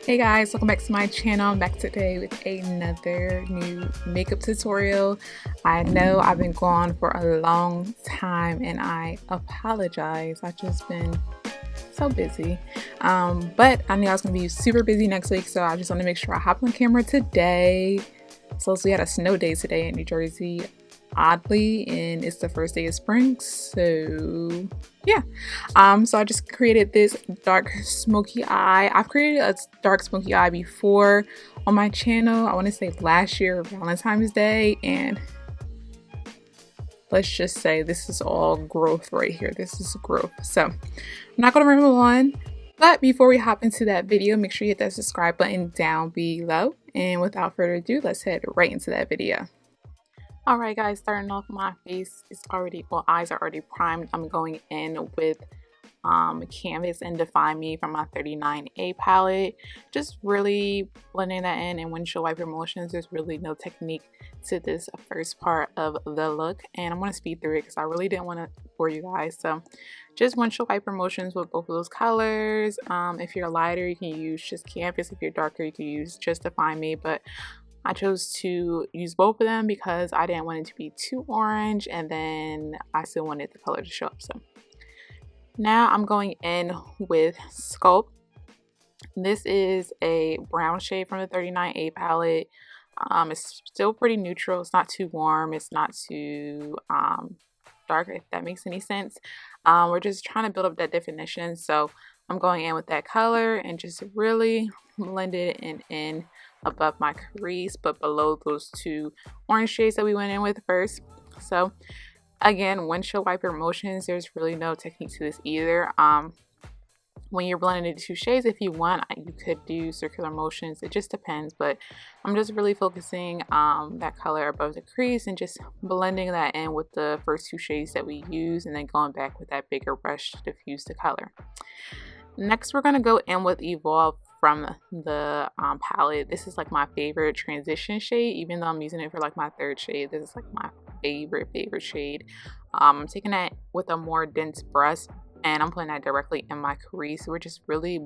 Hey guys, welcome back to my channel. I'm back today with another new makeup tutorial. I know I've been gone for a long time and I apologize. I've just been so busy. But I knew I was going to be super busy next week, so I just want to make sure I hop on camera today. So we had a snow day today in New Jersey, oddly, and it's the first day of spring, so yeah. So I just created this dark smoky eye. I've created a dark smoky eye before on my channel. I want to say last year, Valentine's Day, and let's just say this is all growth right here. This is growth. So I'm not going to ramble on, but before we hop into that video, make sure you hit that subscribe button down below. And without further ado, let's head right into that video. Alright guys, starting off, my face is already, well, eyes are already primed. I'm going in with Canvas and Define Me from my 39A palette. Just really blending that in and windshield wiper motions. There's really no technique to this first part of the look, and I'm going to speed through it because I really didn't want to bore you guys. So just windshield wiper motions with both of those colors. If you're lighter, you can use just Canvas. If you're darker, you can use just Define Me, but I chose to use both of them because I didn't want it to be too orange, and then I still wanted the color to show up. So now I'm going in with Sculpt. This is a brown shade from the 39A palette. It's still pretty neutral. It's not too warm. It's not too dark, if that makes any sense. We're just trying to build up that definition. So I'm going in with that color and just really blend it in above my crease, but below those two orange shades that we went in with first. So again, windshield wiper motions, there's really no technique to this either. When you're blending the two shades, if you want, you could do circular motions. It just depends, but I'm just really focusing that color above the crease and just blending that in with the first two shades that we use, and then going back with that bigger brush to diffuse the color. Next, we're going to go in with Evolve from the palette. This is like my favorite transition shade, even though I'm using it for like my third shade. This is like my favorite shade. I'm taking that with a more dense brush and I'm putting that directly in my crease. We're just really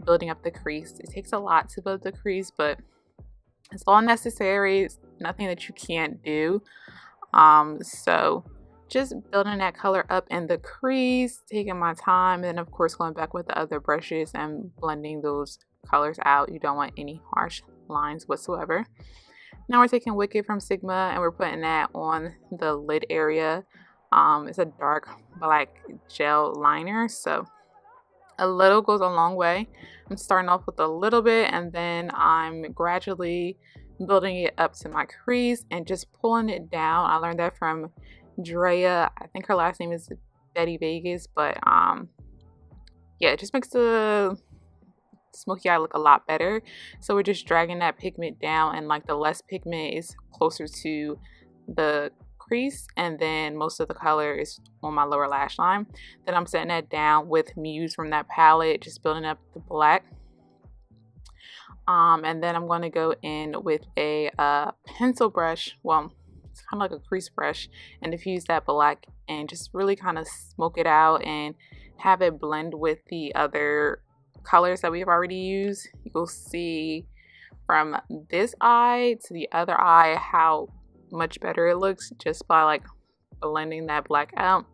building up the crease. It takes a lot to build the crease, but it's all necessary. It's nothing that you can't do. So just building that color up in the crease, taking my time, and then of course going back with the other brushes and blending those colors out. You don't want any harsh lines whatsoever. Now we're taking Wicked from Sigma and we're putting that on the lid area. It's a dark black gel liner, so a little goes a long way. I'm starting off with a little bit and then I'm gradually building it up to my crease and just pulling it down. I learned that from Drea. I think her last name is Betty Vegas, but yeah, it just makes the smoky eye look a lot better. So we're just dragging that pigment down, and like the less pigment is closer to the crease, and then most of the color is on my lower lash line. Then I'm setting that down with Muse from that palette, just building up the black. And then I'm going to go in with a pencil brush. Well, it's kind of like a crease brush, and diffuse that black and just really kind of smoke it out and have it blend with the other colors that we've already used. You'll see from this eye to the other eye how much better it looks just by like blending that black out.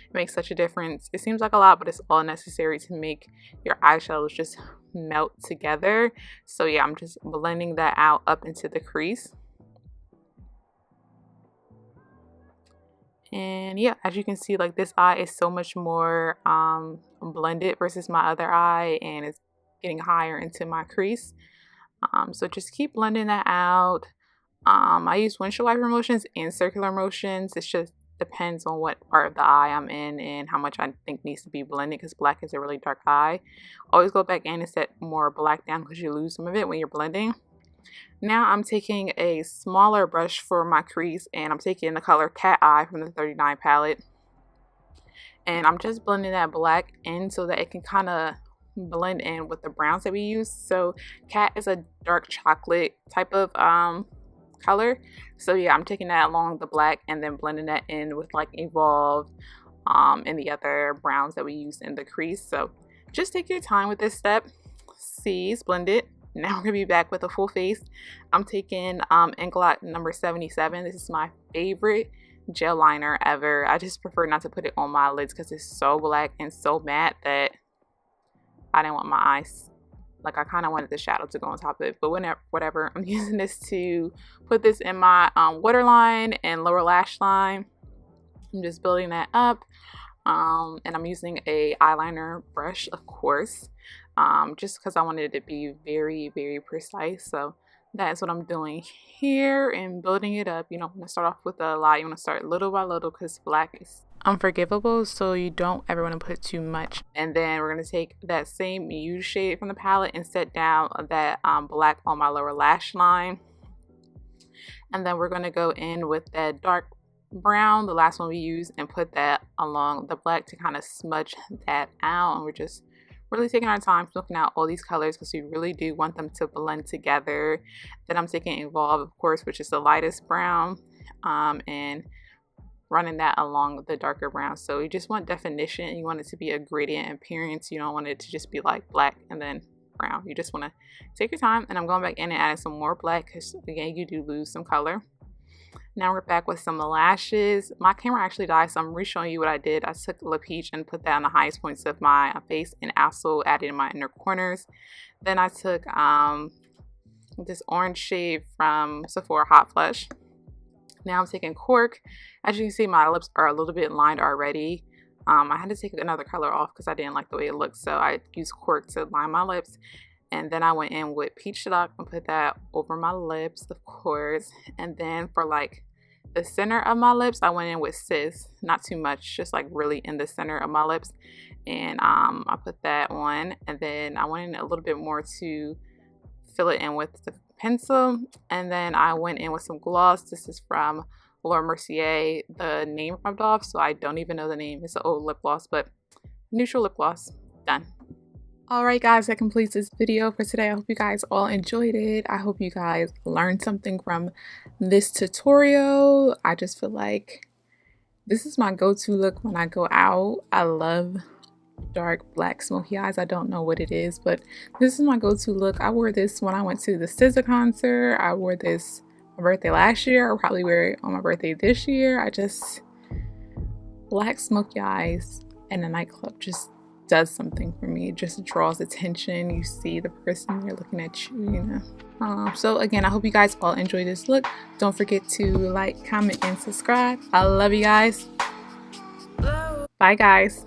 It makes such a difference. It seems like a lot, but it's all necessary to make your eyeshadows just melt together. So yeah, I'm just blending that out up into the crease. And yeah, as you can see, like this eye is so much more blended versus my other eye, and it's getting higher into my crease. So just keep blending that out. I use windshield wiper motions and circular motions. It just depends on what part of the eye I'm in and how much I think needs to be blended, because black is a really dark eye. Always go back in and set more black down because you lose some of it when you're blending. Now I'm taking a smaller brush for my crease, and I'm taking the color Cat Eye from the 39 palette, and I'm just blending that black in so that it can kind of blend in with the browns that we use. So Cat is a dark chocolate type of color, so yeah, I'm taking that along the black and then blending that in with like Evolve and the other browns that we used in the crease. So just take your time with this step. C's blended. Now we're gonna be back with a full face. I'm taking Inglot number 77. This is my favorite gel liner ever. I just prefer not to put it on my lids because it's so black and so matte that I didn't want my eyes, like I kind of wanted the shadow to go on top of it, but whatever. I'm using this to put this in my waterline and lower lash line. I'm just building that up, and I'm using a eyeliner brush, of course, just because I wanted it to be very, very precise. So that's what I'm doing here and building it up. You don't want to start off with a lot. You want to start little by little because black is unforgivable, so you don't ever want to put too much. And then we're going to take that same nude shade from the palette and set down that black on my lower lash line. And then we're going to go in with that dark brown, the last one we used, and put that along the black to kind of smudge that out. And we're just really taking our time looking out all these colors because we really do want them to blend together. Then I'm taking Evolve, of course, which is the lightest brown, and running that along the darker brown. So you just want definition. You want it to be a gradient appearance. You don't want it to just be like black and then brown. You just want to take your time. And I'm going back in and adding some more black because again, you do lose some color. Now we're back with some lashes. My camera actually died, so I'm re-showing you what I did. I took La Peach and put that on the highest points of my face and also added in my inner corners. Then I took this orange shade from Sephora Hot Flush. Now I'm taking Cork. As you can see, my lips are a little bit lined already. I had to take another color off because I didn't like the way it looked, so I used Cork to line my lips. And then I went in with Peachstock and put that over my lips, of course. And then for like the center of my lips, I went in with Siss. Not too much, just like really in the center of my lips. And I put that on. And then I went in a little bit more to fill it in with the pencil. And then I went in with some gloss. This is from Mercier. The name rubbed off, so I don't even know the name. It's an old lip gloss, but neutral lip gloss. Done. Alright guys, that completes this video for today. I hope you guys all enjoyed it. I hope you guys learned something from this tutorial. I just feel like this is my go-to look when I go out. I love dark black smoky eyes. I don't know what it is, but this is my go-to look. I wore this when I went to the SZA concert. I wore this on my birthday last year. I'll probably wear it on my birthday this year. Black smoky eyes in a nightclub just does something for me. It just draws attention. You see the person you're looking at, you know. So again, I hope you guys all enjoy this look. Don't forget to like, comment, and subscribe. I love you guys. Bye guys.